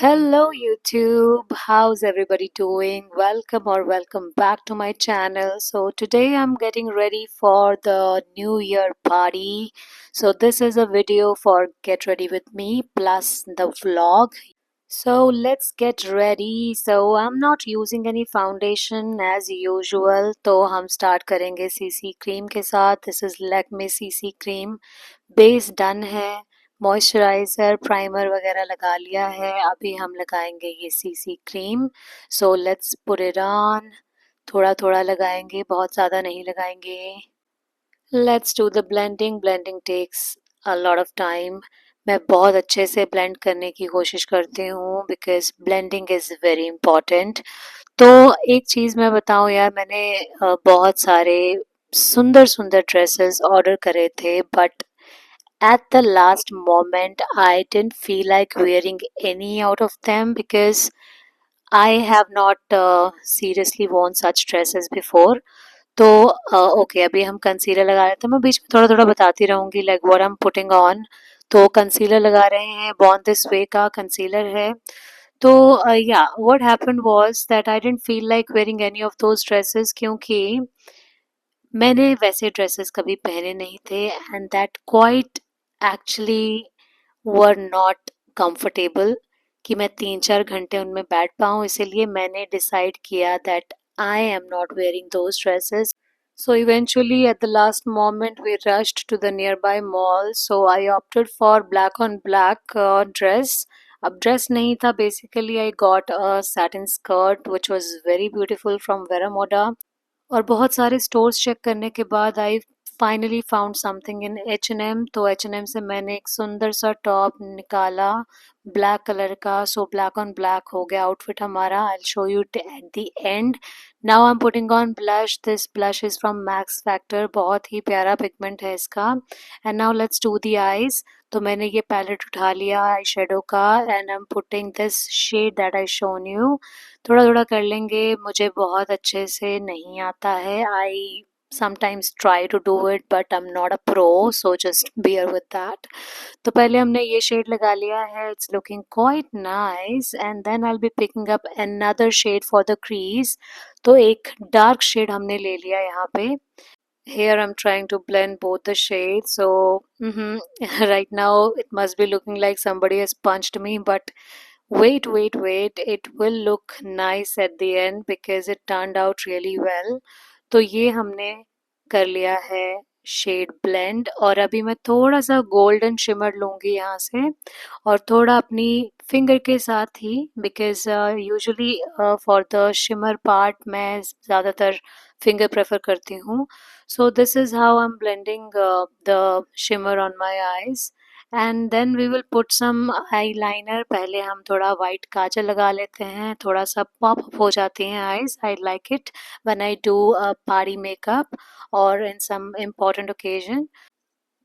Hello YouTube, how's everybody doing? Welcome back to my channel. So today I'm getting ready for the New Year party. So this is a video for get ready with me plus the vlog. So let's get ready. So I'm not using any foundation as usual. तो हम start करेंगे CC cream के साथ. This is Lakme CC cream. Base done है, moisturiser primer वगैरह लगा लिया है, अभी हम लगाएंगे ये CC cream. So let's put it on. थोड़ा थोड़ा लगाएंगे, बहुत ज़्यादा नहीं लगाएंगे. Let's do the blending. Blending takes a lot of time. मैं बहुत अच्छे से ब्लेंड करने की कोशिश करती हूँ because blending is very important. तो एक चीज़ मैं बताऊँ यार, मैंने बहुत सारे सुंदर सुंदर ड्रेसेस ऑर्डर करे थे, but at the last moment I didn't feel like wearing any out of them because I have not seriously worn such dresses before. तो ओके, अभी हम कंसीलर लगा रहे थे. मैं बीच में थोड़ा थोड़ा बताती रहूँगी like what I am putting on. तो कंसीलर लगा रहे हैं, बॉर्न दिस वे का कंसीलर है. तो या what happened was that I didn't feel like wearing any of those dresses क्योंकि मैंने वैसे ड्रेसेस कभी पहने नहीं थे and that quite actually were not comfortable कि मैं 3-4 घंटे उनमें बैठ पाऊँ. इसीलिए मैंने डिसाइड किया that I am not wearing those dresses. So eventually at the last moment we rushed to the nearby mall, so I opted for black on black dress. अब ड्रेस नहीं था, basically I got a satin skirt which was very beautiful from Vera Moda. और बहुत सारे stores check करने के बाद I finally found something in H&M. तो H&M से मैंने एक सुंदर सा टॉप निकाला ब्लैक कलर का. सो ब्लैक ऑन ब्लैक हो गया आउटफिट हमारा. I show you at the end. Now I am putting on blush. This blush is from Max Factor, बहुत ही प्यारा पिगमेंट है इसका. And now let's do the eyes. तो मैंने ये पैलेट उठा लिया आई शेडो का and I am putting this shade that I shown you. थोड़ा थोड़ा कर लेंगे, मुझे बहुत अच्छे से नहीं आता है. आई sometimes try to do it but I'm not a pro, so just bear with that. तो पहले हमने ये शेड लगा लिया है. It's looking quite nice and then I'll be picking up another shade for the crease. तो एक dark shade हमने ले लिया यहाँ पे. Here I'm trying to blend both the shades. So right now it must be looking like somebody has punched me, but wait, it will look nice at the end because it turned out really well. तो ये हमने कर लिया है shade blend. और अभी मैं थोड़ा सा गोल्डन शिमर लूँगी यहाँ से और थोड़ा अपनी फिंगर के साथ ही, because usually for the shimmer part मैं ज़्यादातर फिंगर प्रेफर करती हूँ. So this is how I am blending the shimmer on my eyes. And then we will put some eyeliner. पहले हम थोड़ा वाइट काजल लगा लेते हैं, थोड़ा सा पॉप अप हो जाती हैं eyes. I like it when I do a party makeup और इन सम इम्पॉर्टेंट ओकेजन.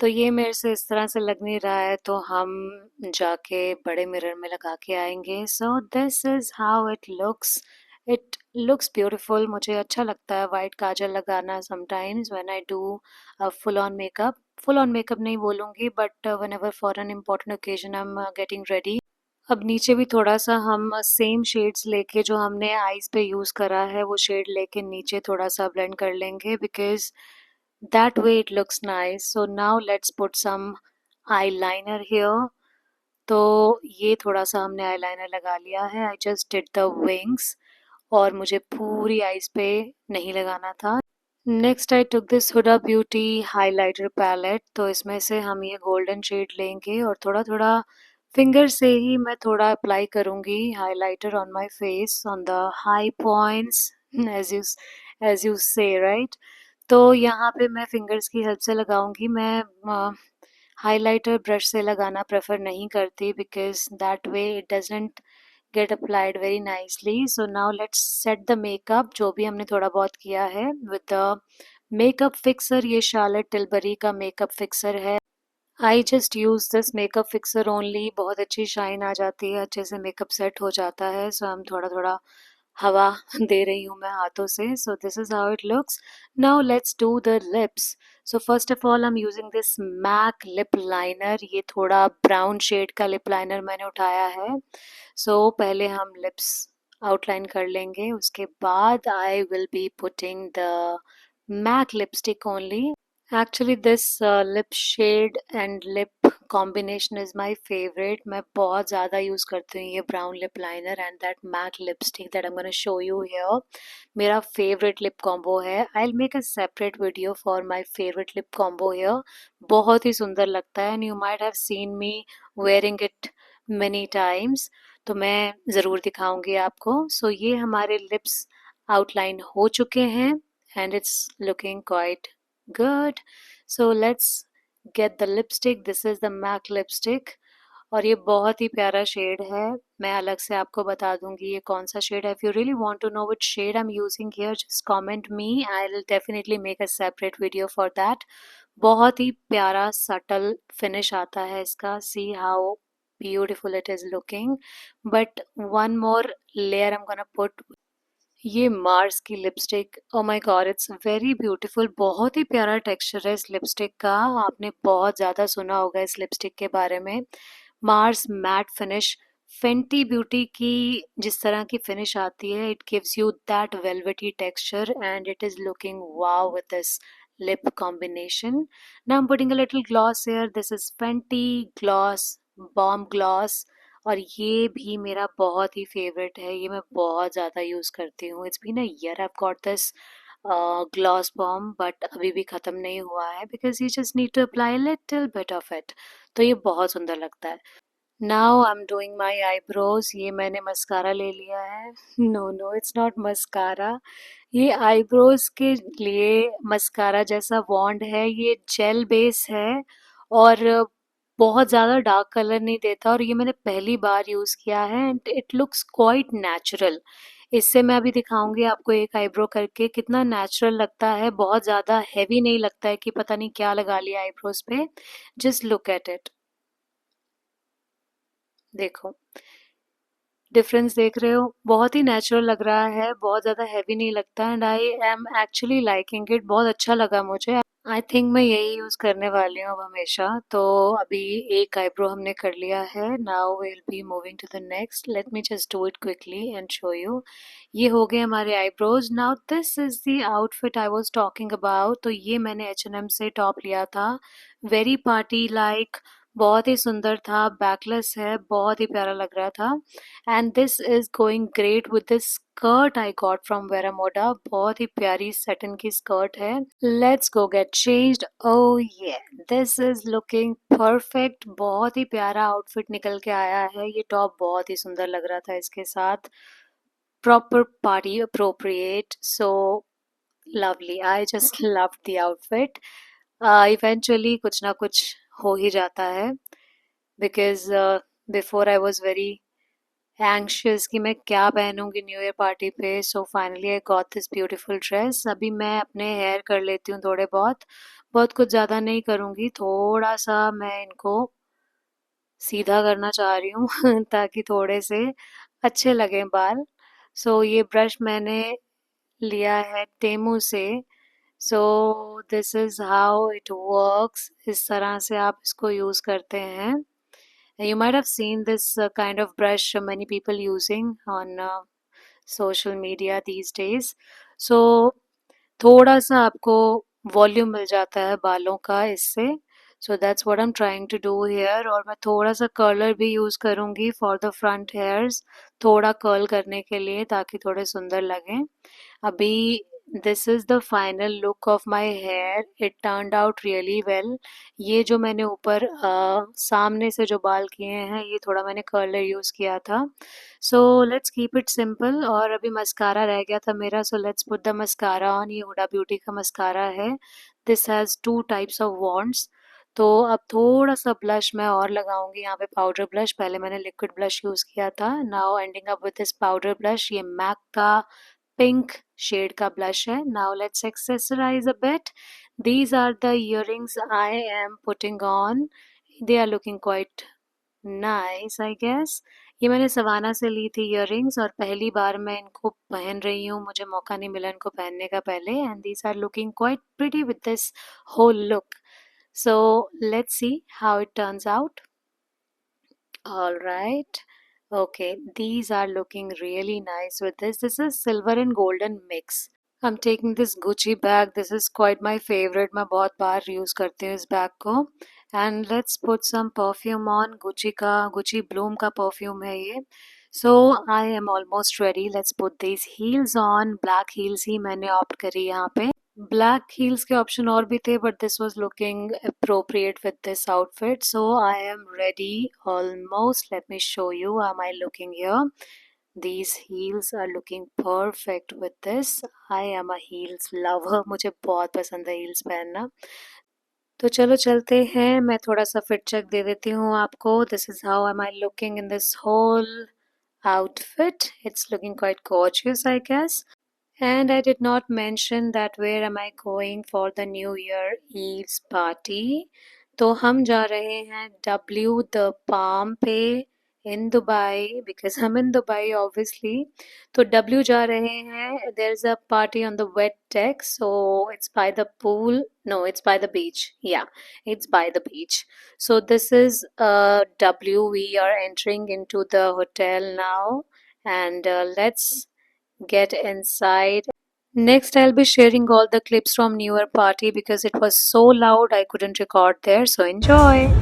तो ये मेरे से इस तरह से लग नहीं रहा है, तो हम जाके बड़े मिरर में लगा के आएंगे. सो this is how it looks. It looks beautiful. मुझे अच्छा लगता है वाइट काजल लगाना sometimes when I do full on makeup. Full on makeup नहीं बोलूँगी, but whenever for an important occasion I am getting ready. अब नीचे भी थोड़ा सा हम सेम शेड्स लेके जो हमने आईज पे यूज़ करा है वो शेड लेके नीचे थोड़ा सा ब्लेंड कर लेंगे because that way it looks nice. So now let's put some eyeliner here. तो ये थोड़ा सा हमने eyeliner लगा लिया है. I just did the wings और मुझे पूरी eyes पे नहीं लगाना था. Next I took this Huda Beauty highlighter palette. तो इसमें से हम ये गोल्डन शेड लेंगे और थोड़ा थोड़ा फिंगर से ही मैं थोड़ा अप्लाई करूँगी highlighter on my face on the high points as you say right. तो यहाँ पे मैं फिंगर्स की हेल्प से लगाऊंगी. मैं हाइलाइटर ब्रश से लगाना प्रेफर नहीं करती because that way it doesn't get applied very nicely. So now let's set the makeup जो भी हमने थोड़ा बहुत किया है विद द मेकअप फिक्सर. ये शार्लेट टिलबरी का मेकअप फिक्सर है. I just use this makeup fixer only. बहुत अच्छी शाइन आ जाती है, अच्छे से मेकअप सेट हो जाता है. सो हम थोड़ा थोड़ा हवा दे रही हूँ मैं हाथों से. So this is how it looks. Now let's do the lips. So first of all I am using this MAC lip liner. ये थोड़ा ब्राउन शेड का लिप लाइनर मैंने उठाया है. सो पहले हम लिप्स आउटलाइन कर लेंगे, उसके बाद I will be putting the MAC lipstick only. Actually, this lip shade and lip combination is my favorite. मैं बहुत ज़्यादा यूज़ करती हूँ ये brown lip liner and that matte lipstick that I'm gonna show you here. मेरा favorite lip combo है. I'll make a separate video for my favorite lip combo here. बहुत ही सुंदर लगता है and you might have seen me wearing it many times. तो मैं ज़रूर दिखाऊंगी आपको. So ये हमारे lips outline हो चुके हैं and it's looking quite good. So let's get the lipstick. This is the MAC lipstick और ये बहुत ही प्यारा शेड है. मैं अलग से आपको बता दूंगी ये कौन सा शेड है. If you really want to know which shade I'm using here, just comment me. I'll definitely make a separate video for that. बहुत ही प्यारा subtle finish आता है इसका. See how beautiful it is looking. But one more layer I'm gonna put. ये Mars की lipstick. Oh my God, it's very beautiful. बहुत ही प्यारा टेक्सचर है इस लिपस्टिक का. आपने बहुत ज़्यादा सुना होगा इस लिपस्टिक के बारे में. Mars matte finish. Fenty beauty की जिस तरह की फिनिश आती है, it gives you that velvety texture and it is looking wow with this lip combination. Now I'm putting a little gloss here. This is Fenty Gloss Bomb Gloss और ये भी मेरा बहुत ही फेवरेट है. ये मैं बहुत ज़्यादा यूज़ करती हूँ. It's been a year I got this gloss balm but अभी भी ख़त्म नहीं हुआ है because you just need to apply little bit of it. तो ये बहुत सुंदर लगता है. Now I am doing my eyebrows. ये मैंने मस्कारा ले लिया है. No no, it's not mascara. ये आईब्रोज के लिए मस्कारा जैसा वॉन्ड है. ये जेल बेस है और बहुत ज़्यादा डार्क कलर नहीं देता और ये मैंने पहली बार यूज़ किया है and it looks quite natural. इससे मैं अभी दिखाऊंगी आपको एक आईब्रो करके कितना नेचुरल लगता है. बहुत ज़्यादा हैवी नहीं लगता है कि पता नहीं क्या लगा लिया आईब्रोज पे. Just look at it. देखो डिफरेंस देख रहे हो. बहुत ही नेचुरल लग रहा है, बहुत ज़्यादा हैवी नहीं लगता and I am actually liking it. बहुत अच्छा लगा मुझे. आई थिंक मैं यही यूज़ करने वाली हूँ अब हमेशा. तो अभी एक आईब्रो हमने कर लिया है. Now will be moving to the next. Let me just do it quickly and show you. ये हो गए हमारे eyebrows. Now this is the outfit I was talking about. तो ये मैंने H&M से टॉप लिया था. Very party like. बहुत ही सुंदर था. बैकलेस है, बहुत ही प्यारा लग रहा था. And this is going great with this skirt I got from Vero Moda. बहुत ही प्यारी सेटन की स्कर्ट है. Let's go get changed. Oh ये दिस इज लुकिंग परफेक्ट. बहुत ही प्यारा आउटफिट निकल के आया है. ये टॉप बहुत ही सुंदर लग रहा था इसके साथ. Proper party appropriate. So lovely. I just love the outfit. Eventually कुछ ना कुछ हो ही जाता है because before I was very anxious कि मैं क्या पहनूंगी न्यू ईयर पार्टी पे. So finally I got this beautiful dress. अभी मैं अपने हेयर कर लेती हूँ थोड़े बहुत. बहुत कुछ ज़्यादा नहीं करूँगी, थोड़ा सा मैं इनको सीधा करना चाह रही हूँ ताकि थोड़े से अच्छे लगें बाल. सो ये ब्रश मैंने लिया है टेमू से. So this is how it works. इस तरह से आप इसको यूज़ करते हैं. You might have seen this kind of brush many people using on social media these days. So थोड़ा सा आपको वॉल्यूम मिल जाता है बालों का इससे. So that's what I am trying to do hair. और मैं थोड़ा सा कर्लर भी यूज़ करूँगी फॉर द फ्रंट हेयर्स. थोड़ा कर्ल करने के लिए ताकि थोड़े सुंदर लगें. अभी this is the final look of my hair. It turned out really well. ये जो मैंने ऊपर सामने से जो बाल किए हैं ये थोड़ा मैंने कर्लर यूज़ किया था. So let's keep it simple. और अभी मस्कारा रह गया था मेरा. सो let's put the mascara on. ये हुडा ब्यूटी का मस्कारा है. This has two types of wands. तो अब थोड़ा सा ब्लश मैं और लगाऊंगी यहाँ पे. Powder blush. पहले मैंने लिक्विड ब्लश यूज़ किया था. Now ending up with this powder blush. ये मैक का पिंक शेड का ब्लश है. Now let's accessorise a bit. These are the earrings I am putting on. They are looking quite nice I guess. ये मैंने savanna से ली थी earrings और पहली बार मैं इनको पहन रही हूँ, मुझे मौका नहीं मिला इनको पहनने का पहले, and these are looking quite pretty with this whole look. So let's see how it turns out. All right. Okay, these are looking really nice with this. This is silver and golden mix. I'm taking this Gucci bag. This is quite my favorite. मैं बहुत बार use करती हूँ इस bag को. And let's put some perfume on. Gucci का Gucci Bloom का perfume है ये. So I am almost ready. Let's put these heels on. Black heels ही मैंने opt करी यहाँ पे. ब्लैक हील्स के ऑप्शन और भी थे but this was looking appropriate with this outfit, so I am ready almost. Let me show you how am I looking here. These heels are looking perfect with this. I am a heels lover. मुझे बहुत पसंद है heels पहनना. तो चलो चलते हैं, मैं थोड़ा सा फिट चेक दे देती हूँ आपको. This is how am I looking in this whole outfit. It's looking quite gorgeous, I guess. And I did not mention that where am I going for the New Year Eve's party. तो हम जा रहे हैं W the Palm पे in Dubai because I'm in Dubai obviously. तो W जा रहे हैं. There's a party on the wet deck, so it's by the pool. No, it's by the beach. Yeah, it's by the beach. So this is W. We are entering into the hotel now, and let's get inside. Next, I'll be sharing all the clips from New Year party because it was so loud I couldn't record there. So enjoy.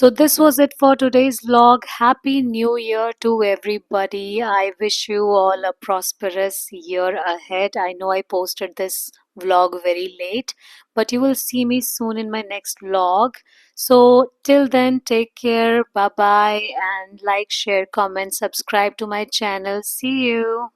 So this was it for today's vlog. Happy New Year to everybody. I wish you all a prosperous year ahead. I know I posted this vlog very late, but you will see me soon in my next vlog. So till then, take care. Bye bye, and like, share, comment, subscribe to my channel. See you.